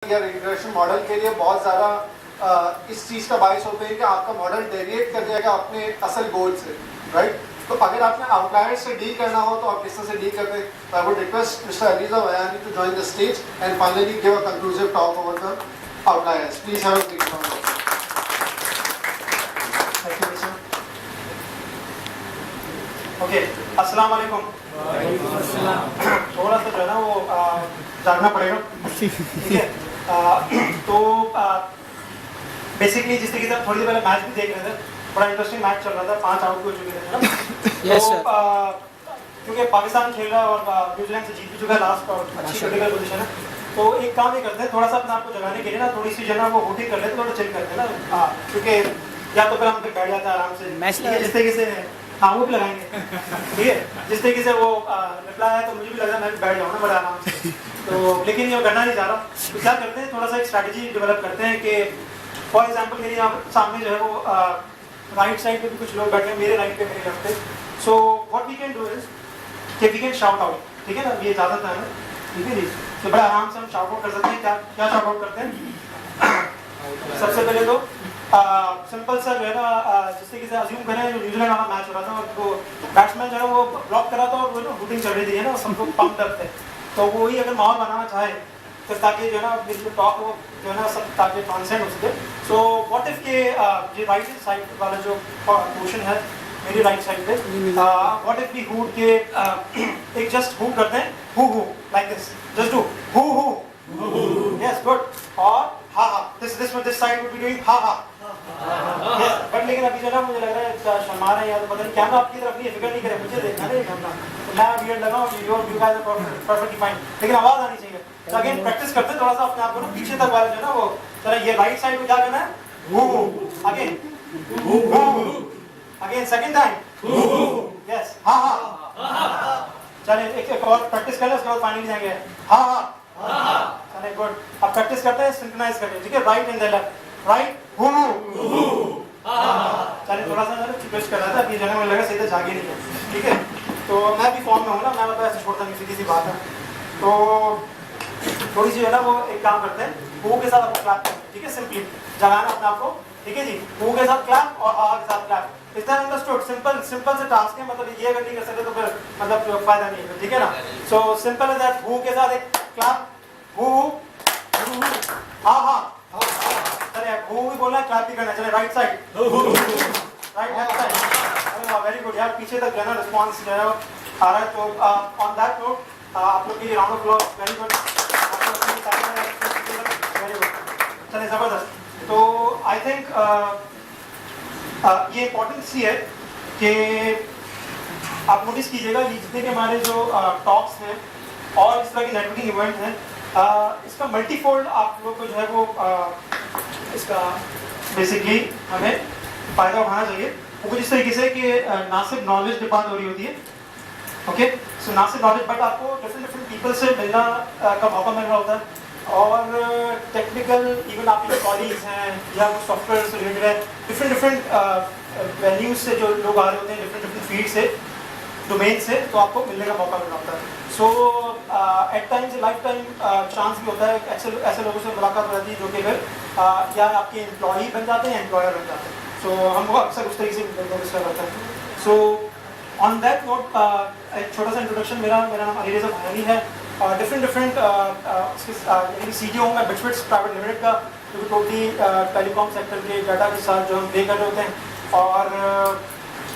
या regression model के लिए बहुत ज़्यादा इस चीज़ का बायस होते हैं कि आपका मॉडल डेविएट कर जाएगा अपने असल गोल से, राइट? तो अगर आपने आउटलायर्स से डील करना हो तो आप किस तरह से डील करते हैं? I would request mister Aliza Vayani to join the stage and finally give a conclusive talk over the outliers. Please have a big round of applause. Okay, अस्सलाम वालेकुम. थोड़ा सा जो है ना वो जानना पड़ेगा, ठीक है? तो बेसिकली जिस तरीके से थोड़ी देर पहले मैच भी देख रहे थे, बड़ा इंटरेस्टिंग मैच चल रहा था, 5 आउट हो चुके थे ना. Yes, तो sir. क्योंकि पाकिस्तान खेल रहा है और न्यूजीलैंड से जीत भी चुका है लास्ट और अच्छी क्रिटिकल पोजीशन है, तो एक काम ये करते हैं, थोड़ा सा अपने आप को जगाने के लिए ना थोड़ी सी जो है ना वो होटिंग कर लेते, थोड़ा चिल करते हैं ना. क्योंकि या तो फिर हम फिर बैठ जाते हैं आराम से, मैच जिस तरीके से हाँ वो भी लगाएंगे, ठीक है? जिस तरीके से वो रिप्लाई है तो मुझे भी लग रहा है मैं भी बैठ जाऊँ ना बड़ा आराम से. तो लेकिन ये करना नहीं चाह रहा, तो क्या करते हैं, थोड़ा सा एक स्ट्रैटेजी डेवलप करते हैं कि फॉर एग्जांपल मेरे यहाँ सामने जो है वो राइट साइड पे भी कुछ लोग बैठे हैं, मेरे राइट पे मेरे लेफ्ट पे. So what we can do is कि वी कैन शाउट आउट, ठीक है ना? ये इजाजत है, ठीक है जी? तो बड़ा आराम से हम शाउट आउट कर सकते हैं. क्या क्या शाउट आउट करते हैं? सबसे पहले तो सिंपल सा जो है ना, जिस तरीके से अज्यूम करें जो न्यूजीलैंड वाला मैच हो रहा था और वो बैट्समैन जो है वो ब्लॉक करा था और वो ना हुटिंग चल रही थी, है ना, सबको पंप अप थे. तो वही अगर माहौल बनाना चाहे तो ताकि जो है ना बिल्कुल टॉप वो जो है ना सब ताकि ट्रांसेंड हो सके. सो व्हाट इफ के ये राइट साइड वाला जो पोर्शन है मेरी राइट साइड पे, व्हाट इफ वी हुट के एक जस्ट हुट करते हैं, who like this, just do who yes good. और हा हा, this side would be doing हा हा. बट लेकिन अभी जो ना मुझे लग रहा है शर्मा रहे हैं या तो पता नहीं, कैमरा आपकी तरफ नहीं, फिक्र नहीं करे, मुझे देखना नहीं कैमरा, तो मैं वियर्ड लगा हूं, you guys are perfectly fine, लेकिन आवाज आनी चाहिए. तो अगेन प्रैक्टिस करते हैं थोड़ा सा अपने आप को ना पीछे तक वाला जो है ना वो जरा ये राइट साइड पे क्या करना है, who again second time yes हा हा. चलिए एक और प्रैक्टिस कर लें, उसके बाद फाइनली जाएंगे हा हा. चलिए गुड. अब प्रैक्टिस करते हैं, सिंक्रोनाइज करते हैं, ठीक है? Right and left, right who. चलिए थोड़ा सा रिक्वेस्ट कर रहा था, अभी जो है मुझे लगा सीधे जागे नहीं है, ठीक है? तो मैं भी फॉर्म में हूँ ना, मैं मतलब ऐसे छोड़ता नहीं, सीधी सी बात है. तो थोड़ी सी जो है ना वो एक काम करते हैं, हु के साथ आपको क्लैप करना है, ठीक है? सिंपली जगाना अपने आप को, ठीक है जी? हु के साथ क्लैप और हा के साथ क्लैप. इतना अंडरस्टूड? सिंपल से टास्क है, मतलब ये अगर नहीं कर सकते तो फिर मतलब फायदा नहीं है, ठीक है ना? So simple is that, who के साथ एक क्लैप, हु हा हा. चलिए हु भी बोलना है, क्लैप भी करना है. चलिए right side, right hand side. अरे वाह, वेरी गुड यार, पीछे तक जो है ना रिस्पांस जो है आ रहा है. तो ऑन दैट नोट आप लोग की round of applause, very good, very good. चलिए जबरदस्त. तो आई थिंक ये इम्पोर्टेंट सी है कि आप नोटिस कीजिएगा ये जितने भी हमारे जो टॉक्स हैं और इस तरह के नेटवर्किंग इवेंट हैं, इसका मल्टीफोल्ड आप लोग को जो है वो इसका बेसिकली हमें फ़ायदा उठाना चाहिए. वो कुछ इस तरीके से कि ना सिर्फ नॉलेज डिपार्ट हो रही होती है, ओके? सो ना सिर्फ नॉलेज, बट आपको डिफरेंट पीपल से मिलना का मौका मिल रहा होता है. और टेक्निकल इवन आपके कॉलीग्स हैं या वो सॉफ्टवेयर से रिलेटेड है, डिफरेंट वेन्यूज से जो लोग आ रहे होते हैं, डिफरेंट फील्ड से, डोमेन से, तो आपको मिलने का मौका मिल रहा होता है. So at times life time chance भी होता है, ऐसे लोगों से मुलाकात हो जाती है जो कि फिर या आपके एम्प्लॉई बन जाते हैं, एम्प्लॉयर बन जाते हैं. सो हम अक्सर उस तरीके से नोटिस कर रहे हैं. सो ऑन दैट नोट एक छोटा सा इंट्रोडक्शन, मेरा नाम अलीरेज़ा भायानी है. डिफरेंट सी टी ओ मैं बिट्सबिट्स प्राइवेट लिमिटेड का, जो टोटली टेलीकॉम सेक्टर के डाटा के साथ जो हम डे कर रहे होते हैं. और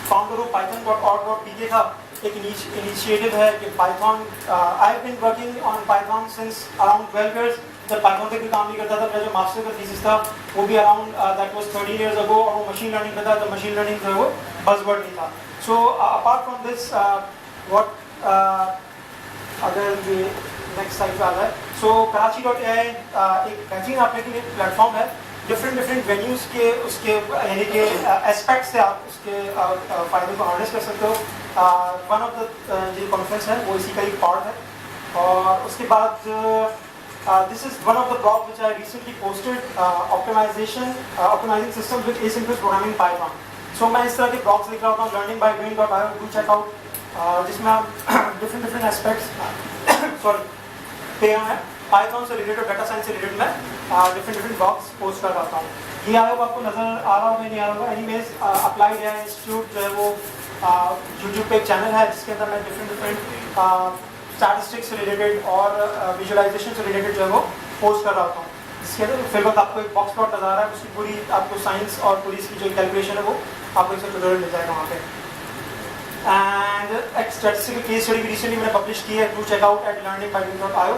फाउंडर ऑफ python.org.pk का एक इनिशिएटिव है कि Python, I have been working on Python since around 12 years. जब पाइथन पे भी काम नहीं करता था, मेरा जो मास्टर का थीसिस था वो भी around that was 13 years ago, और वो मशीन लर्निंग पे था. तो मशीन लर्निंग जो है वो बज़वर्ड नहीं था. So apart from this what अगर ये नेक्स्ट साइड पे आ रहा है, सो Karachi.ai एक बेहतरीन आपके लिए प्लेटफॉर्म है. डिफरेंट वेन्यूज़ के उसके यानी कि एस्पेक्ट्स से आप उसके फ़ायदे को हार्नेस कर सकते हो. वन ऑफ द जो कॉन्फ्रेंस है वो इसी का एक पार्ट है. और उसके बाद this is one of the blog which I recently posted, optimising system with asynchronous programming Python. So मैं इस तरह के ब्लॉग्स लिख रहा होता हूँ, learningbydoing.io, डू चेक आउट, जिसमें आप डिफरेंट एस्पेक्ट्स सॉरी पे हैं पाइथन से रिलेटेड, डाटा साइंस से रिलेटेड मैं डिफरेंट ब्लॉग्स पोस्ट कर रहा हूँ। ये आई होप आपको नज़र आ रहा होगा, नहीं आ रहा होगा। एनीवेज अप्लाइड एआई इंस्टीट्यूट जो है वो यूट्यूब पे एक चैनल है जिसके अंदर मैं डिफरेंट स्टैटिस्टिक्स से रिलेटेड और विजुअलाइजेशन से रिलेटेड जो है वो पोस्ट कर रहा हूँ। इसके अंदर फिर वक्त आपको एक बॉक्स प्लॉट नज़र आ रहा है, उसकी पूरी आपको साइंस और पूरी इसकी जो कैलकुलेशन है वो आपको इसका ट्यूटोरियल मिल जाएगा वहाँ पे। एंड एक स्टैटिस्टिकल केस स्टडी भी रिसेंटली मैंने पब्लिश की है, do check out at learningbybeam.io।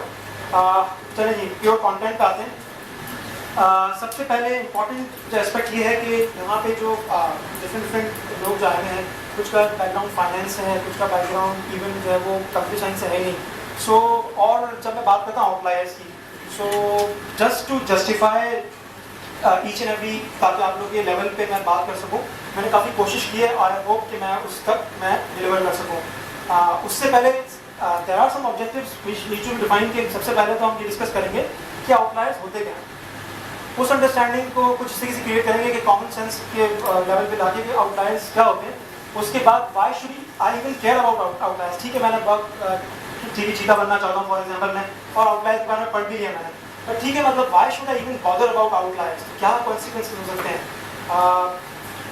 चलिए जी प्योर कंटेंट पे आते हैं। सबसे पहले इम्पॉर्टेंट जो एस्पेक्ट ये है कि यहाँ पे जो डिफरेंट लोग आए हैं, कुछ का बैकग्राउंड फाइनेंस है, कुछ का बैकग्राउंड इवन जो है वो कंप्यूटर साइंस से है नहीं। सो और जब मैं बात करता हूँ आउटलायर्स की, so just to justify each and every, ताकि आप लोग ये लेवल पे मैं बात कर सकूँ, मैंने काफ़ी कोशिश की है और आई होप कि मैं उस तक मैं डिलीवर कर सकूँ। उससे पहले there are some objectives which need to be defined. कि सबसे पहले तो हम ये डिस्कस करेंगे कि आउटलायर्स होते क्या हैं। उस अंडरस्टैंडिंग को कुछ इस तरीके से क्रिएट करेंगे कि कॉमन सेंस के लेवल पे लाके कि आउटलायर्स क्या होते हैं। उसके बाद why should I even care about outliers. ठीक है, मैंने टीवी चीता बनना चाहता हूँ फॉर एग्जाम्पल में, और आउटलायर्स के बारे में पढ़ भी लिया मैंने, बट ठीक है, मतलब why should I even bother about outliers. क्या कॉन्सिक्वेंसेस हो सकते हैं,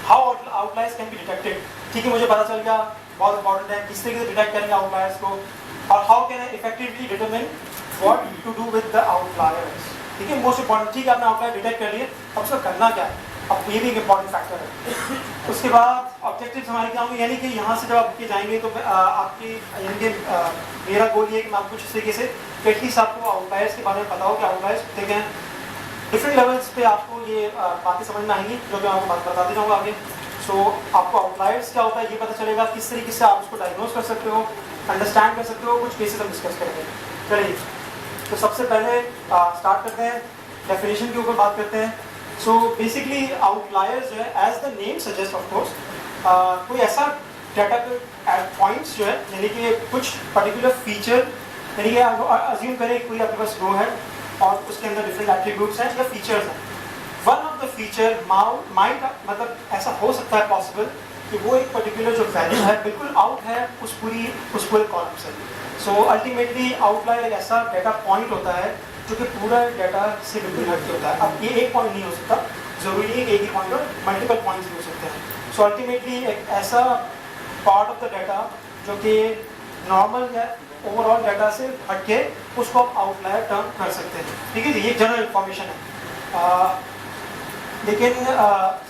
how outliers can be detected. ठीक है, मुझे पता चल गया, बहुत इंपॉर्टेंट है किस तरीके से डिटेक्ट करेंगे आउटलायर्स को, और how can I effectively determine what to do with the outliers. ठीक है, मोस्ट इंपॉर्टेंट। ठीक है, आपने आउटलायर डिटेक्ट कर लिए, अब उसका करना क्या है, अब ये भी एक इंपॉर्टेंट फैक्टर है। उसके बाद ऑब्जेक्टिव्स हमारे क्या होंगे, यानी कि यहाँ से जब आप के जाएंगे तो आपकी यानी कि मेरा गोल ये है कि मैं आपको इस तरीके से एटलीस्ट आपको आउटलायर्स के बारे में पता हो कि आउटलायर्स होते क्या हैं। डिफरेंट लेवल्स पे आपको ये बातें समझ में आएंगी जो मैं आपको बात बताते जाऊँगा आगे। सो आपको आउटलायर्स क्या होता है ये पता चलेगा, किस तरीके से आप उसको डायग्नोज कर सकते हो, अंडरस्टैंड कर सकते हो। कुछ केसेस हम डिस्कस करेंगे। चलिए, तो सबसे पहले स्टार्ट करते हैं, डेफिनेशन के ऊपर बात करते हैं। सो बेसिकली आउटलायर्स जो है, as the name suggest of course, कोई ऐसा डाटा पॉइंट्स जो है, यानी कि कुछ पर्टिकुलर फीचर, यानी कि अज्यूम करें कोई आपके पास रो है और उसके अंदर डिफरेंट एट्रीब्यूट्स हैं या फीचर्स हैं। One of the feature might, मतलब ऐसा हो सकता है पॉसिबल कि वो एक पर्टिकुलर जो वैल्यू है बिल्कुल आउट है उस पूरे कॉलम से। सो अल्टीमेटली आउटलायर एक ऐसा डाटा पॉइंट होता है जो कि पूरा डाटा से बिल्कुल हट के होता है। अब ये एक पॉइंट नहीं हो सकता, जरूरी नहीं एक ही पॉइंट हो, मल्टीपल पॉइंट्स भी हो सकते हैं। सो अल्टीमेटली एक ऐसा पार्ट ऑफ द डाटा जो कि नॉर्मल या ओवरऑल डाटा से हट के, उसको आप आउटलायर टर्म कर सकते हैं। ठीक है जी, ये जनरल इंफॉर्मेशन है। लेकिन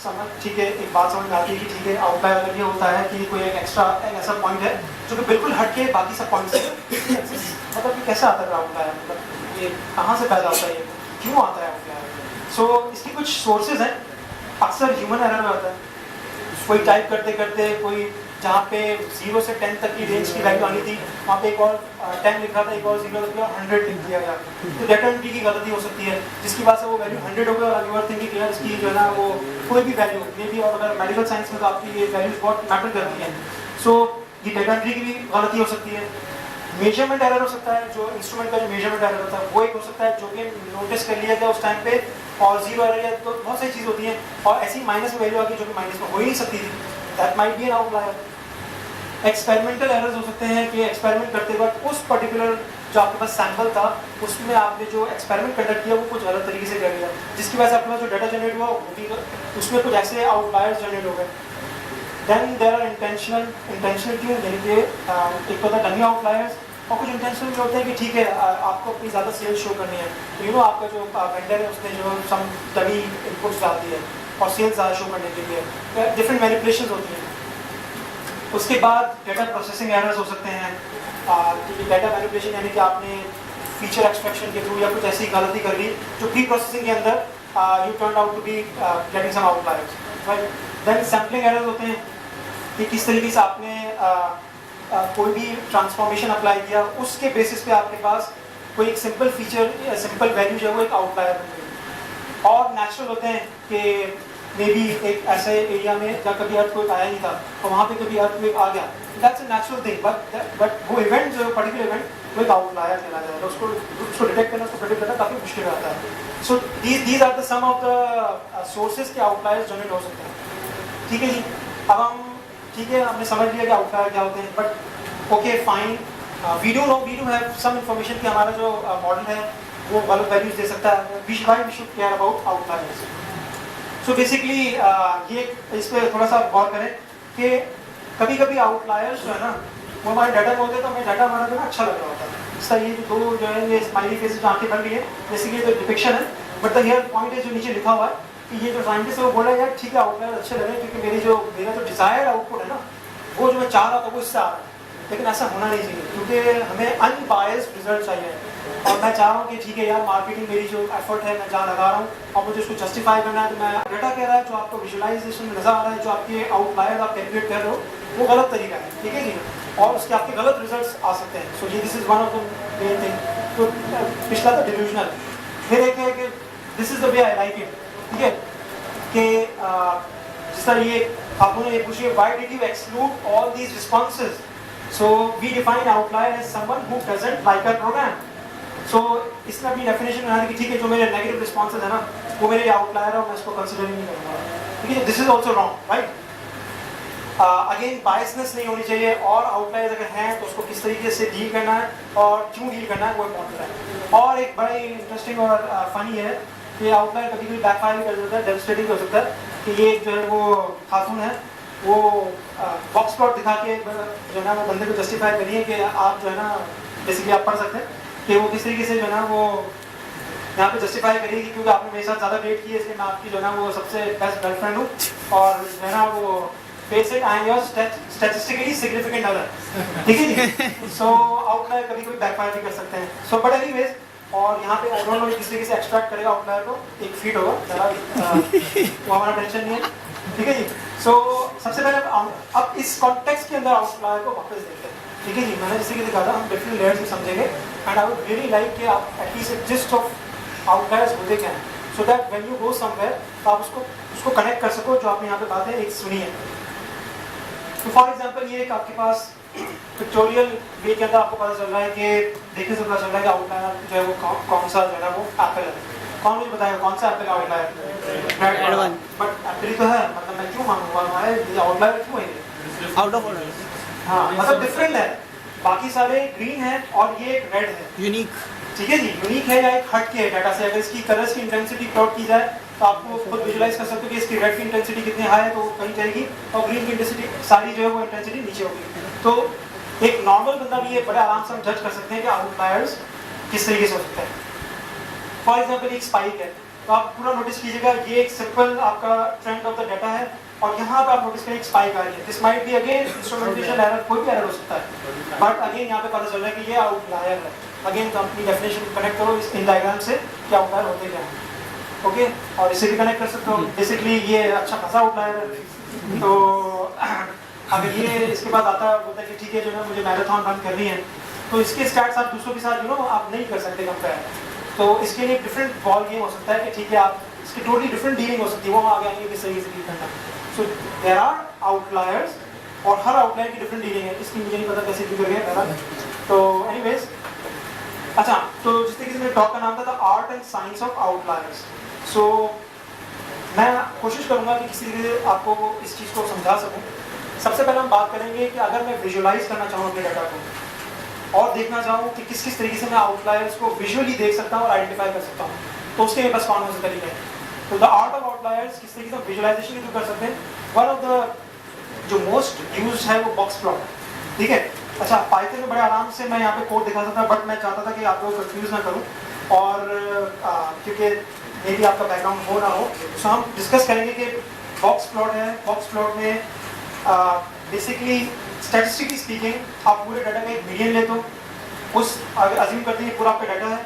समझ, ठीक है, एक बात समझ में आती है कि ठीक है, आउटलायर अगर ये होता है कि कोई एक ऐसा पॉइंट है जो कि बिल्कुल हट के बाकी सब पॉइंट से, मतलब ये कैसे आता है आउटलायर, मतलब ये कहाँ से पैदा होता है, ये क्यों आता है आउटलायर। सो इसकी कुछ सोर्सेज हैं। अक्सर ह्यूमन एरर में होता है, कोई टाइप करते करते कोई जहाँ पे 0 से 10 तक की रेंज की वैल्यू आनी थी, वहाँ पे एक और 10 लिखा था, एक और 0 लिख दिया, 100 लिख दिया गया। तो डाटा एंट्री की गलती हो सकती है, जिसकी वजह से वो वैल्यू 100 हो गई और यू आर थिंकिंग यार इसकी जो है ना वो कोई भी वैल्यू मे भी, और अगर मेडिकल साइंस में तो आपकी ये वैल्यूज बहुत मैटर करती हैं। सो ये डाटा एंट्री की भी गलती हो सकती है। मेजरमेंट एरर हो सकता है, जो इंस्ट्रूमेंट का जो मेजरमेंट एरर होता है वो एक हो सकता है, जो कि नोटिस कर लिया गया उस टाइम पे, और 0 एरर या तो बहुत सारी चीज़ होती हैं, और ऐसी माइनस में वैल्यू आ गई जो कि माइनस में हो ही नहीं सकती थी, that might B an outlier. Experimental errors हो सकते हैं कि एक्सपेरिमेंट करते वक्त उस पर्टिकुलर जो आपके पास सैंपल था उसमें आपने जो एक्सपेरिमेंट कंडक्ट किया वो कुछ गलत तरीके से कर लिया, जिसकी वजह से आपके पास जो डाटा जनरेट हुआ उसमें कुछ ऐसे आउटलायर्स जनरेट हो गए। देन देयर आर इंटेंशनल क्यों, यानी कि एक तो डमी आउटलायर्स, और कुछ इंटेंशनल भी होते हैं कि ठीक है आपको अपनी ज़्यादा सेल्स शो करनी है, तो यू नो आपका जो वेंडर है उसने जो सम डमी इनपुट्स डाल दी है और सेल्स ज़्यादा शो करने के लिए डिफरेंट मैनिपुलेशंस होती हैं। उसके बाद डाटा प्रोसेसिंग एरर्स हो सकते हैं, डाटा मैनिपुलेशन, यानी कि आपने फीचर एक्सट्रैक्शन के थ्रू या कुछ ऐसी गलती कर ली जो प्री प्रोसेसिंग के अंदर you turn out to be getting some outliers, right. Then sampling errors होते हैं कि किस तरीके से आपने कोई भी ट्रांसफॉर्मेशन अप्लाई किया, उसके बेसिस पे आपके पास कोई एक सिंपल फीचर, सिंपल वैल्यू जो है वो एक आउटलायर बन गई। और नेचुरल होते हैं कि मे बी एक ऐसे एरिया में जहाँ कभी अर्थक्वेक आया नहीं था और वहाँ पे कभी अर्थक्वेक आ गया, that's a natural thing, but वो इवेंट जो पर्टिकुलर इवेंट वो एक आउटलायर कहला जाएगा। उसको डिटेक्ट करना, उसको प्रेडिक्ट करना काफ़ी मुश्किल रहता है। So these are the some of the sources के आउटलायर्स जनरेट हो सकते हैं। ठीक है जी, अब हम ठीक है हमने समझ लिया कि आउटलायर क्या होते हैं, but okay fine, we do have some information कि हमारा जो मॉडल है वो गलत वैल्यूज दे सकता है। We should care about outliers. So basically ये इस पर थोड़ा सा गौर करें कि कभी कभी आउटलायर्स जो है ना वो हमारे डाटा में होते हैं, तो हमें डाटा हमारा जो है अच्छा लग रहा होता है। इसका ये दो जो है ये स्माइली फेसेस जो आंखें बन रही है, बेसिकली तो डिपिक्शन है, बट द हियर पॉइंट है जो नीचे लिखा हुआ है कि ये जो साइंटिस्ट है वो बोल रहा है यार ठीक है आउटलायर अच्छे लग रहे हैं क्योंकि मेरा जो डिजायर आउटपुट है ना वो जो मैं चाह रहा था वो इससे आ रहा है। लेकिन ऐसा होना नहीं चाहिए क्योंकि हमें अनबायस्ड रिजल्ट चाहिए। और मैं चाह रहा हूँ कि ठीक है यार मार्केटिंग मेरी जो एफर्ट है मैं जहाँ लगा रहा हूँ और मुझे उसको जस्टिफाई करना है, तो मैं डाटा कह रहा है जो आपको विजुअलाइजेशन में नजर आ रहा है, जो आपके आउटलायर आप कैलकुलेट कर रहे हो वो गलत तरीका है, ठीक है जी, और उसके आपके गलत रिजल्ट्स आ सकते हैं। सो ये this is one of the main thing. तो पिछला था डिल्यूजनल, फिर एक है कि this is the way I like it, ठीक है, कि जिस तरह ये आपने ये पूछिए why did you exclude all these responses. So we define outlier as someone who doesn't like a program. So इसने अपनी डेफिनेशन बना दी कि ठीक है जो मेरे नेगेटिव रिस्पॉन्सेज है ना वो मेरे आउटलायर है और मैं इसको कंसिडर ही नहीं करूँगा, ठीक है। This is also wrong, right. Again biasness नहीं होनी चाहिए, और आउटलायर्स अगर हैं तो उसको किस तरीके से डील करना है और क्यों डील करना है वो इम्पोर्टेंट है। और एक बड़ा ही इंटरेस्टिंग और फनी है कि आउटलायर कभी कभी बैकफायर भी कर सकता है, डेवस्टेटिंग हो सकता है कि ये जो है वो खातून है वो बॉक्स प्लॉट दिखा के जो है ना वो बंदे को जस्टिफाई करिए कि आप जो है ना बेसिकली आप पढ़ सकते हैं कि वो किस तरीके से जो है ना वो यहाँ पे जस्टिफाई करिए क्योंकि आपने मेरे साथ ज़्यादा डेट की है इसलिए मैं आपकी जो है ना वो सबसे बेस्ट गर्लफ्रेंड हूँ और जो है ना वो face it I am your statistically significant other, ठीक है जी। सो आउटलायर कभी कभी बैकफायर भी कर सकते हैं। सो बट एनीवेज, और यहाँ पे आई डोंट नो किस तरीके से एक्सट्रैक्ट करेगा आउटलायर को, एक फीट होगा ज़रा वो हमारा टेंशन नहीं है, ठीक है जी। सो सबसे पहले अब इस कॉन्टेक्स्ट के अंदर आउटलायर को वापस देखते हैं, ठीक है जी। मैंने जैसे कि दिखा था हम डिफरेंट लेयर्स में समझेंगे and I would really like कि आप एटलीस्ट जिस्ट ऑफ आउटलायर्स होते क्या हैं, so that when you go somewhere तो आप उसको कनेक्ट कर सको जो आपने यहाँ पे बातें एक सुनी है। तो फॉर एग्जांपल ये एक आपके पास पिक्टोरियल वे के अंदर आपको पता चल रहा है कि देखने से पता चल रहा है कि आउटलायर जो है वो कौन सा जो है वो एप्पल है। कौन मुझे बताएगा कौन सा एप्पल आउटलायर? बट एप्पल ही तो है, मतलब मैं क्यों मानूंगा हमारे आउटलायर क्यों है? आउट ऑफ ऑर्डर, हाँ मतलब डिफरेंट है, बाकी सारे ग्रीन है और ये एक रेड है, यूनिक, ठीक है जी। यूनिक है या एक हट के है डाटा से। अगर इसकी कलर्स की इंटेंसिटी प्लॉट की जाए तो आपको खुद विजुलाइज कर सकते हो कि इसकी रेड की इंटेंसिटी कितनी हाई है तो कहीं जाएगी और ग्रीन की इंटेंसिटी सारी जो है वो इंटेंसिटी नीचे होगी। तो एक नॉर्मल बंदा भी ये बड़े आराम से हम जज कर सकते हैं कि आउटलायर्स किस तरीके से हो सकते हैं। फॉर एग्जाम्पल एक स्पाइक है, तो आप पूरा नोटिस कीजिएगा ये एक सिंपल आपका ट्रेंड ऑफ द डाटा है और यहाँ पे आप नोटिस करें एक स्पाइक आ रही है। This might be again instrumentation error, कोई भी एरर हो सकता है, बट अगेन यहाँ पे पता चल रहा है कि ये आउटलायर है। अगेन तो अपनी डेफिनेशन कनेक्ट करो इस इन डायग्राम से कि आउटलायर होते क्या हैं, ओके। और इसे भी कनेक्ट कर सकते हो, बेसिकली ये अच्छा खासा आउटलायर है। तो अगर ये इसके बाद आता है बोलता है कि ठीक है जो है मुझे मैराथन रन कर रही है, तो इसके स्टैट्स आप दूसरों के साथ आप नहीं कर सकते कंपेयर। तो इसके लिए डिफरेंट बॉल गेम हो सकता है कि ठीक है आप इसकी टोटली डिफरेंट डीलिंग हो सकती है, वो हम आगे आएंगे किस तरीके से डील करना। सो देयर आर आउटलायर्स और हर आउटलायर की डिफरेंट डीलिंग है, इसकी मुझे नहीं पता कैसे डील करेंगे। तो एनीवेज, अच्छा तो जिस तरीके से मेरे टॉक का नाम था the art and science of outliers. So मैं कोशिश करूंगा कि किसी तरीके से आपको इस चीज़ को समझा सकूं। सबसे पहले हम बात करेंगे कि अगर मैं विजुअलाइज करना चाहूँ अपने डाटा को और देखना चाहूँ कि किस किस तरीके से मैं आउटलायर्स को विजुअली देख सकता हूँ और आइडेंटिफाई कर सकता हूँ, तो उसके मेरे पास कौन से तरीके हैं। तो द आर्ट ऑफ आउटलायर्स किस तरीके से विजुअलाइजेशन भी कर सकते हैं। वन ऑफ द जो मोस्ट यूज है वो बॉक्स प्लॉट, ठीक है। अच्छा पाइथन में बड़े आराम से मैं यहाँ पे कोड दिखा सकता, बट मैं चाहता था कि आप लोग कंफ्यूज ना करूँ और क्योंकि मे भी आपका बैकग्राउंड हो ना हो, तो हम डिस्कस करेंगे कि बॉक्स प्लॉट है। बॉक्स प्लॉट में बेसिकली स्टैटिस्टिकली स्पीकिंग आप पूरे डाटा का एक मीडियन लेते हो, उस अगर अज्यूम करते हैं पूरा आपका डाटा है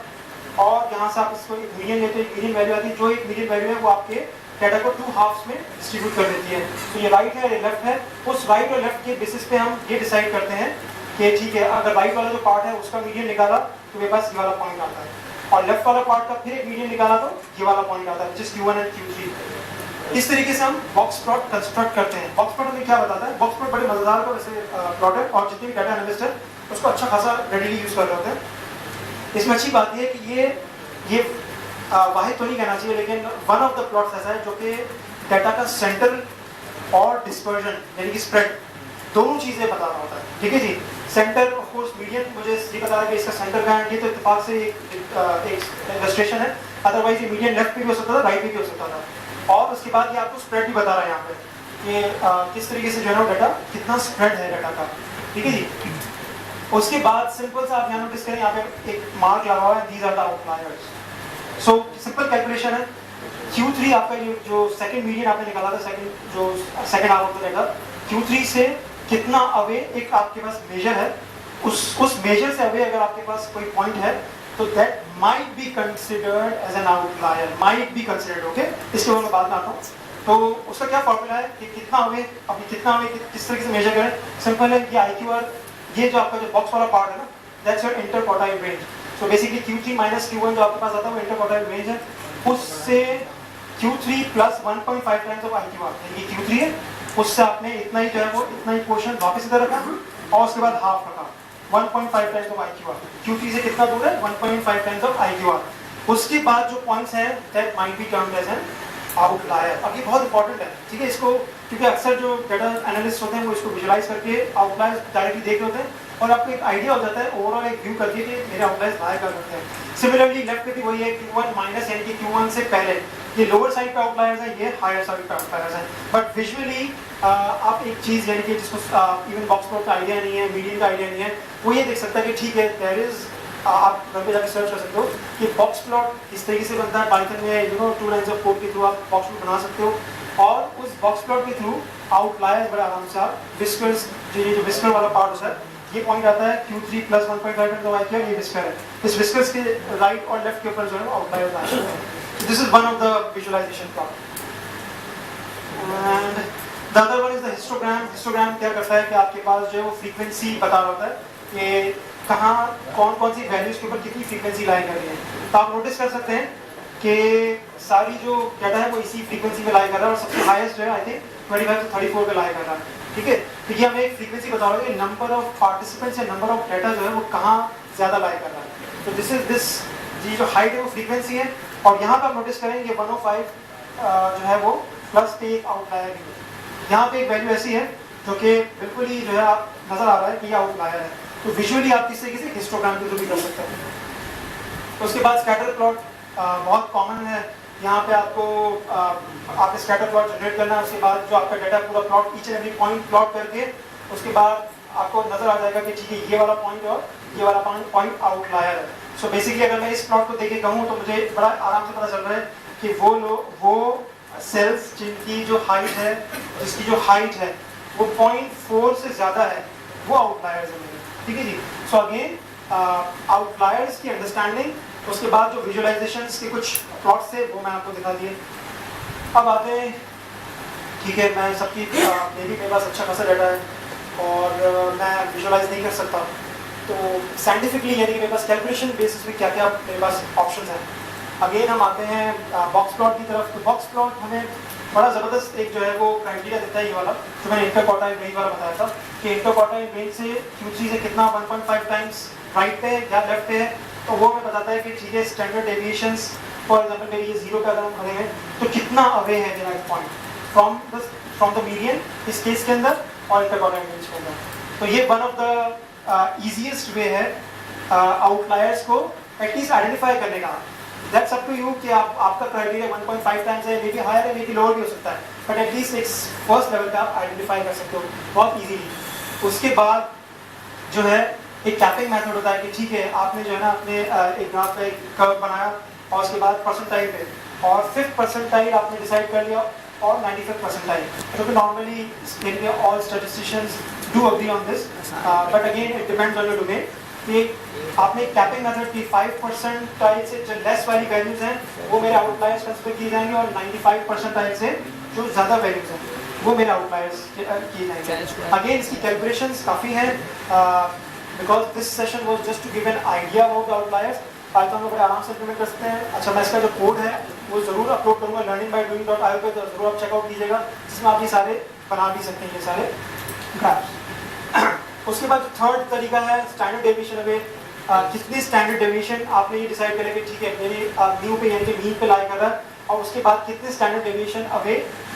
और यहाँ से आप इसको एक मीडियन लेते हो, एक मीडियन वैल्यू आती है, जो एक मीडियन वैल्यू है वो आपके डाटा को 2 हाफ्स में डिस्ट्रीब्यूट कर देती है। तो ये राइट है ये लेफ्ट है, उस राइट और लेफ्ट के बेसिस पे हम ये डिसाइड करते हैं कि ठीक है अगर राइट वाला जो पार्ट है उसका मीडियन निकाला तो मेरे पास ये वाला पॉइंट आता है, और लेफ्ट वाला पार्ट का फिर एक मीडियन निकाला तो ये वाला पॉइंट आता है, जिस Q1 एंड Q3। इस तरीके से हम बॉक्स प्लॉट कंस्ट्रक्ट करते हैं। बॉक्स प्लॉट हमें क्या बताता है? बॉक्स प्लॉट बड़े मजेदार का वैसे प्लॉट है और जितने भी डाटा एनालिस्ट है उसको अच्छा खासा रेडीली यूज कर रहे होते हैं। इसमें अच्छी बात यह है कि ये वाहिद तो नहीं कहना चाहिए, लेकिन वन ऑफ द प्लॉट्स ऐसा है जो कि डाटा का सेंटर और डिस्पर्जन यानी कि स्प्रेड दोनों चीज़ें बता रहा होता है, ठीक है जी। सेंटर ऑफ कोर्स मीडियन मुझे ये बता रहा है कि इसका सेंटर कहाँ है, ये तो इत्तेफाक से एक इलस्ट्रेशन है, अदरवाइज ये मीडियन लेफ्ट पे भी हो सकता था, राइट पे भी हो सकता था। और उसके बाद ये आपको स्प्रेड भी बता रहा है यहाँ पे कि किस तरीके से जो है डाटा कितना स्प्रेड है डाटा का, ठीक है जी। उसके बाद सिंपल सा आप यहाँ नोटिस करें, यहाँ पे एक मार्क लगा हुआ है, these are the outliers. So simple calculation है, Q3 आपका जो सेकंड मीडियन आपने निकाला था, second half of the data, Q3 से कितना अवे एक आपके पास मेजर है, उस मेजर से अवे अगर आपके पास कोई पॉइंट है तो that might be considered as an outlier, might be considered, okay. इसके बारे में बाद में आता हूँ। तो उसका क्या फॉर्मूला है कि कितना अवे, अभी कितना अवे किस तरीके से मेजर करें, सिंपल है, ये IQR, ये जो आपका जो बॉक्स वाला पार्ट है ना, that's your inter quartile range. So basically Q3 minus Q1 जो आपके पास आता है वो इंटर क्वार्टाइल रेंज है, उससे Q3 plus 1.5 times of IQR, ये Q3 है, उससे आपने इतना ही जो है वो इतना ही पोर्शन वापस इधर रखा और उसके बाद हाफ रखा, 1.5 टाइम्स ऑफ IQR। Q3 से कितना दूर है, 1.5 टाइम्स ऑफ IQR। उसके बाद जो पॉइंट्स हैं that might be termed as an outlier. अब ये बहुत इंपॉर्टेंट है, ठीक है, इसको क्योंकि अक्सर जो डाटा एनालिस्ट होते हैं वो इसको विजुलाइज करके आउटलायर डायरेक्टली देख रहे होते हैं और आपको एक आइडिया हो जाता है ओवरऑल एक व्यू करके कि मेरे आउटलायर्स बाहर कर सकते हैं। सिमिलरली लेफ्ट पे भी वही है, Q1 माइनस यानी कि Q1 से पहले ये लोअर साइड पे आउटलायर्स है, ये हायर साइड पे आउटलायर्स है। बट विजुअली आप एक चीज़ यानी कि जिसको इवन बॉक्स प्लॉट का आइडिया नहीं है, मीडियन का आइडिया नहीं है, वो ये देख सकता है कि ठीक है देयर इज, आप घर पे जाकर सर्च कर सकते हो कि बॉक्स प्लॉट इस तरीके से बनता है पाइथन में, 2 लाइन्स ऑफ कोड के थ्रू आप बॉक्स प्लॉट बना सकते हो और उस बॉक्स प्लॉट के थ्रू आउटलायर्स बड़े आराम से आप विस्कर्स, जो विस्कर वाला पार्ट होता है, ये पॉइंट आता है Q3 plus 1.5 times of IQR, ये विस्कर है, इस विस्कर्स के राइट और लेफ्ट के ऊपर जो है आउटलायर्स आते हैं। This is one of the visualisation part. And the other one is the histogram. Histogram क्या करता है कि आपके पास जो है वो फ्रीक्वेंसी बता रहा होता है कि कहाँ कौन सी वैल्यूज के ऊपर कितनी फ्रीक्वेंसी लाई कर रही है। तो आप नोटिस कर सकते हैं कि सारी जो डाटा है वो इसी फ्रीक्वेंसी में लाई कर रहा है और सबसे हाईएस्ट जो है आई थिंक 25 से 34 पे लाई कर रहा है, ठीक है। तो ये हमें एक फ्रीक्वेंसी बता रहा है कि नंबर ऑफ पार्टिसिपेंट्स या नंबर ऑफ डाटा जो है वो कहाँ ज़्यादा लाई कर रहा है। तो दिस इज दिस, जी जो हाइट है वो फ्रीक्वेंसी है और यहाँ पर आप नोटिस करेंगे 105 जो है वो प्लस पे एक आउटलायर भी है। यहाँ पे एक वैल्यू ऐसी है जो कि बिल्कुल ही जो है आप नज़र आ रहा है कि ये आउटलायर है। तो विजुअली आप किस तरीके से हिस्टोग्राम के थ्रू भी कर सकते हैं। तो उसके बाद स्कैटर प्लॉट बहुत कॉमन है। यहाँ पे आपको आपने स्कैटर प्लॉट जनरेट करना है, उसके बाद जो आपका डाटा पूरा plot each and every point plot करके उसके बाद आपको नजर आ जाएगा कि ठीक है ये वाला पॉइंट और ये वाला पॉइंट आउटलायर है। सो बेसिकली अगर मैं इस प्लॉट को देखे कहूँ तो मुझे बड़ा आराम से पता चल रहा है कि वो सेल्स जिनकी जो हाइट है, जिसकी जो हाइट है वो 0.4 से ज़्यादा है, वो आउटलायर्स है मेरे, ठीक है जी। सो अगेन आउटलायर्स की अंडरस्टैंडिंग, उसके बाद जो विजुअलाइजेशंस के कुछ प्लॉट्स थे वो मैं आपको दिखा दिए। अब आते हैं, ठीक है, मैं सबकी मेरे पास अच्छा खासा डाटा है और मैं विजुअलाइज नहीं कर सकता, तो साइंटिफिकली यानी कि मेरे पास कैलकुलेशन बेसिस पे क्या क्या मेरे पास ऑप्शंस हैं। अगेन हम आते हैं बॉक्स प्लॉट की तरफ। तो बॉक्स प्लॉट हमें बड़ा ज़बरदस्त एक जो है वो क्राइटेरिया देता है, ये वाला तो मैंने इंटर क्वार्टाइल रेंज वाला बताया था कि इंटर क्वार्टाइल रेंज से Q3 से कितना 1.5 टाइम्स राइट पे या लेफ्ट पे है, तो वो हमें बताता है कि ठीक है स्टैंडर्ड डेविएशंस फॉर एग्जांपल मेरी ये 0 पे अगर हम खड़े हैं तो कितना अवे है मेरा एक पॉइंट फ्रॉम द मीडियन इस केस के अंदर और इंटर क्वार्टाइल रेंज के अंदर। तो ये वन ऑफ द ईजीएस्ट वे है आउटलायर्स को एटलीस्ट आइडेंटिफाई करने का। दैट्स अप टू यू कि आपका क्राइटेरिया 1.5 टाइम्स है, मे बी हायर है, मे बी लोअर भी हो सकता है, बट एटलीस्ट एक फर्स्ट लेवल पे आप आइडेंटिफाई कर सकते हो बहुत इजीली। उसके बाद जो है एक कैपिंग मेथड होता है कि ठीक है आपने जो है ना अपने एक ग्राफ का एक कर्व बनाया और उसके बाद परसेंटाइल पे और 5th परसेंटाइल आपने डिसाइड कर लिया और 95th परसेंटाइल, जो कि normally all statisticians do agree on this, but again it depends on your domain कि आपने कैपिंग मेथड की 5 परसेंटाइल से जो लेस वाली वैल्यूज हैं वो मेरे आउटलायर्स कंसीडर किए जाएंगे और 95 परसेंटाइल से जो ज़्यादा वैल्यूज हैं वो मेरे आउटलायर्स किए जाएंगे। अगेन इसकी कैलकुलेशंस काफ़ी हैं because this session was just to give an idea about the outliers. Python को बड़े आराम से इम्प्लीमेंट कर सकते हैं। अच्छा, मैं इसका जो कोड है वो ज़रूर अपलोड करूँगा learningbydoing.io पे, तो ज़रूर आप चेकआउट कीजिएगा, जिसमें आप ये सारे बना भी सकते हैं ये सारे ग्राफ्स। उसके बाद जो थर्ड तरीका है स्टैंडर्ड डेविएशन। अवे कितनी स्टैंडर्ड डेविएशन आपने ये डिसाइड करें कि ठीक है मेरी न्यू पे यानी कि मीन पे लाई कर रहा है और उसके बाद कितने स्टैंडर्ड डेविएशन अवे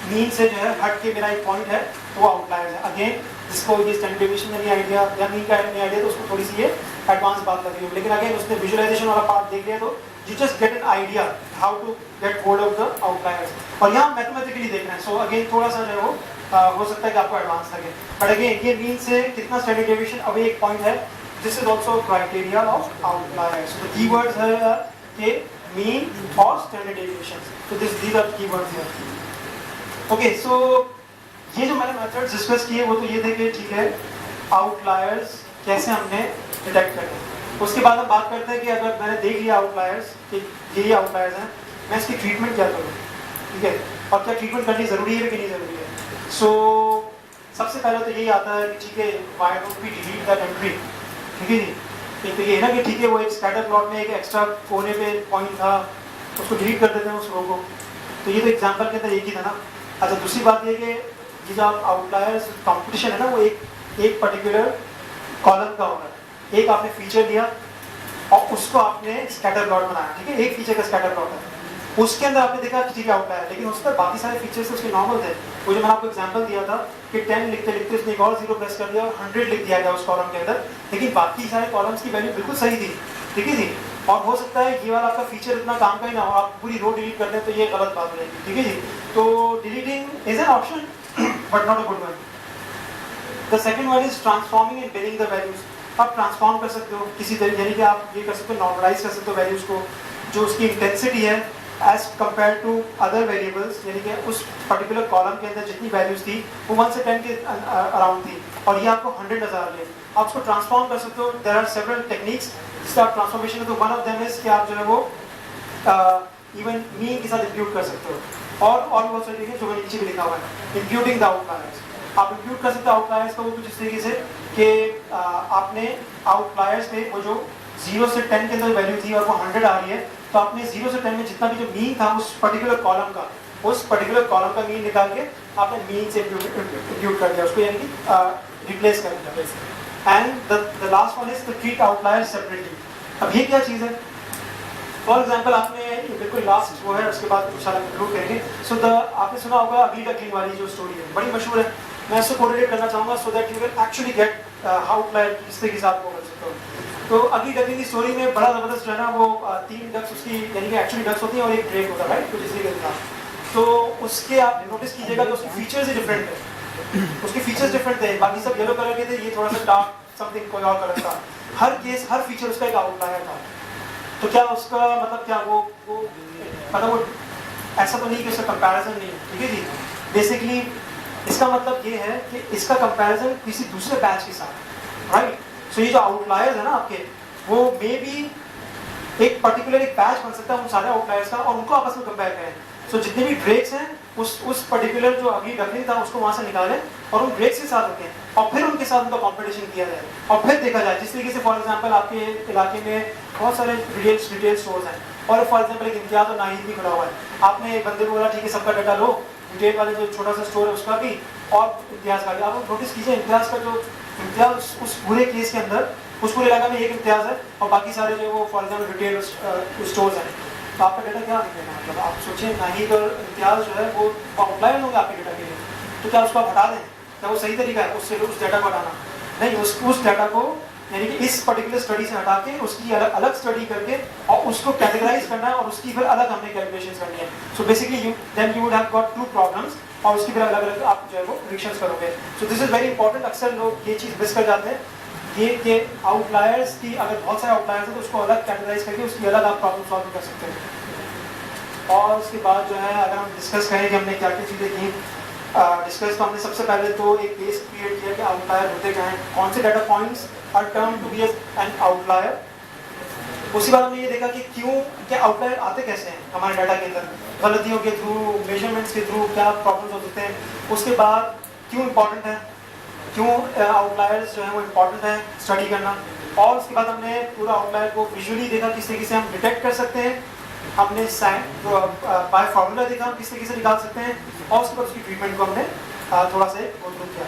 मीन से जो है हट के मेरा एक पॉइंट है तो वो आउटलायर है। अगेन जिसको ये स्टैंडर्ड डेविएशन का नहीं आइडिया या मीन का नहीं आइडिया, तो उसको थोड़ी सी ये एडवांस बात लग रही है। लेकिन अगेन उसने विजुअलाइजेशन वाला पार्ट देख लिया तो you just get an idea how to get hold of the outliers. और यहाँ मैथमेटिकली देखना है, सो अगेन थोड़ा सा जो है वो हो सकता है कि आपको एडवांस लगे, बट अगेन ये मीन से कितना स्टैंडर्ड डेविएशन अवे एक पॉइंट है। This is also criteria of outliers. तो कीवर्ड्स है कि मीन और स्टैंडर्ड डेविएशन, तो these are keywords here. Okay, so ये जो मैंने मेथड्स डिस्कस किए वो तो ये थे कि ठीक है आउटलायर्स कैसे हमने डिटेक्ट करें। उसके बाद हम बात करते हैं कि अगर मैंने देख लिया आउटलायर्स कि ये आउटलायर्स हैं, मैं इसकी ट्रीटमेंट क्या करूँ, ठीक है, और क्या ट्रीटमेंट करनी ज़रूरी है कि नहीं ज़रूरी है। सो सबसे पहले तो यही आता है कि ठीक है why don't we delete that entry, ठीक है जी। एक तो ये है ना कि ठीक है वो एक स्कैटर प्लॉट में एक एक्स्ट्रा कोने पे पॉइंट था, उसको डिलीट कर देते हैं उस रो को, तो ये तो एग्जाम्पल के अंदर एक ही था ना। अच्छा, दूसरी बात ये कि ये जो आप आउटलायर्स कॉम्पिटिशन है ना, वो एक पर्टिकुलर कॉलम का होगा। एक आपने फीचर दिया और उसको आपने स्कैटर प्लॉट बनाया, ठीक है, एक फीचर का स्कैटर प्लॉट है, उसके अंदर आपने देखा कि ठीक है आउटलायर, लेकिन उस पर बाकी सारे फीचर्स उसके नॉर्मल थे। वो जो मैंने आपको एग्जांपल दिया था कि 10 लिखते लिखते उसने एक और 0 प्रेस कर दिया और 100 लिख दिया गया उस कॉलम के अंदर, लेकिन बाकी सारे कॉलम्स की वैल्यू बिल्कुल सही थी, ठीक है जी। और हो सकता है ये वाला आपका फीचर इतना काम का ही ना हो, आप पूरी रो डिलीट कर दें तो ये गलत बात हो जाएगी, ठीक है जी। तो deleting is an option but not a good one. The second one is transforming and billing the values. आप ट्रांसफॉर्म कर सकते हो किसी तरीके, यानी कि आप ये कर सकते हो नॉर्मलाइज कर सकते हो वैल्यूज को, जो उसकी इंटेंसिटी है as compare to other variables, यानी कि उस पर्टिकुलर कॉलम के अंदर जितनी वैल्यूज थी वो 1 से 10 के अराउंड थी और ये आपको 100 नजर आ रही है। आप उसको ट्रांसफॉर्म कर सकते हो। देयर आर सेवरल टेक्निक्स जिससे आप ट्रांसफॉर्मेशन, तो वन ऑफ देम इज कि आप जो है वो इवन मीन के साथ इंक्लूड कर सकते हो। और बहुत सारी चीजें जो मैंने नीचे भी लिखा हुआ है, इंक्लूडिंग द आउटलायर्स। आप इंक्लूड कर सकते हो आउटलायर्स का वो कुछ इस तरीके से कि आपने आउटलायर्स पे वो जो 0 से 10 के अंदर वैल्यू थी और वो 100 आ रही है, तो आपने 0 से 10 में जितना भी जो मीन था उस पर्टिकुलर कॉलम का, उस पर्टिकुलर कॉलम का मीन निकाल के आपने मीन से इंक्लूड कर दिया उसको, यानी कि रिप्लेस कर दिया। And the last one is to treat outlier separately. अब ये क्या चीज़ है? फॉर एग्जाम्पल आपने बिल्कुल लास्ट वो है, उसके बाद इंशाल्लाह कंक्लूड करेंगे। सो आपने सुना होगा अगली डकलिंग वाली जो स्टोरी है, बड़ी मशहूर है, मैं इसको कोरिलेट करना चाहूँगा so that you will actually get outlier किस तरीके से आपको कर सकते हो। तो अगली डकलिंग की स्टोरी में बड़ा ज़बरदस्त जो है ना वो 3 डक्स उसकी, यानी कि एक्चुअली डक्स होती हैं और एक ड्रेक होता है, राइट, कुछ इसी के साथ। तो उसके आप नोटिस कीजिएगा तो उसके फीचर्स ही डिफरेंट है, उसके फीचर्स डिफरेंट थे, बाकी सब येलो कलर के थे, ये थोड़ा सा डार्क समथिंग कोई और कलर था। हर फीचर उसका एक आउटलायर था। तो क्या उसका मतलब क्या वो मतलब वो ऐसा तो नहीं कि उसका कंपैरिजन नहीं है, ठीक है जी। बेसिकली इसका मतलब ये है कि इसका कंपैरिजन किसी दूसरे बैच के साथ, राइट। सो ये जो आउटलायर्स है ना आपके, वो मे बी एक पर्टिकुलर एक बैच बन सकता है उन सारे आउटलायर्स का, और उनको आपस में कंपेयर करें। सो जितने भी ड्रेक्स हैं उस पर्टिकुलर जो अगली डकलिंग था उसको वहाँ से निकालें और उन ड्रेक्स के साथ रखें और फिर उनके साथ उनका कॉम्पिटिशन किया जाए और फिर देखा जाए। जिस तरीके से फॉर एग्जांपल आपके इलाके में बहुत सारे रिटेल स्टोर्स हैं और फॉर एग्जांपल एक इम्तियाज और नाहिद भी खड़ा हुआ है, आपने एक बंदे को बोला ठीक है सबका डाटा लो, रिटेल वाले जो छोटा सा स्टोर है उसका भी और इम्तियाज का भी। आप नोटिस कीजिए इम्तियाज का जो इम्तियाज उस पूरे केस के अंदर उस पूरे इलाके में एक इम्तियाज है और बाकी सारे जो वो फॉर एग्जाम्पल रिटेल स्टोर्स हैं, तो आपका डाटा क्या दिखेगा? मतलब आप सोचिए नाहिद और इम्तियाज जो है वो आउटलायर होंगे आपके डाटा के लिए, तो क्या उसको आप हटा दें? क्या वो सही तरीका है उससे उस डाटा को हटाना? नहीं, उस डाटा को यानी कि इस पर्टिकुलर स्टडी से हटा के उसकी अलग स्टडी करके और उसको कैटेगराइज करना है और उसकी फिर अलग हमने कैलकुलेशंस करनी है। So basically then you would have got 2 problems और उसकी फिर अलग अलग आप जो है वो प्रेडिक्शंस करोगे। So this is very important. अक्सर लोग ये चीज़ मिस कर जाते हैं ये आउटलायर्स की, अगर बहुत सारे आउटलायर्स हैं तो उसको अलग कैटेगराइज करके उसकी अलग आप प्रॉब्लम सॉल्व कर सकते हैं। और उसके बाद जो है अगर हम डिस्कस करें कि हमने क्या क्या चीज़ें की डिस्कस, तो हमने सबसे पहले तो एक बेस क्रिएट किया कि आउटलायर होते क्या हैं, कौन से data points are term to be an outlier. उसके बाद हमने ये देखा कि क्यों क्या आउटलायर आते कैसे हैं हमारे डाटा के अंदर, गलतियों के थ्रू, मेजरमेंट्स के थ्रू क्या प्रॉब्लम्स हो सकते हैं। उसके बाद क्यों इम्पॉर्टेंट है, क्यों आउटलायर्स जो है वो इम्पॉर्टेंट है स्टडी करना। और उसके बाद हमने पूरा आउटलायर को विजुअली देखा किस तरीके से हम डिटेक्ट कर सकते हैं, हमने बाय फार्मूला देखा हम किस तरीके से निकाल सकते हैं, और उसके बाद उसकी ट्रीटमेंट को हमने थोड़ा सा गो थ्रू किया।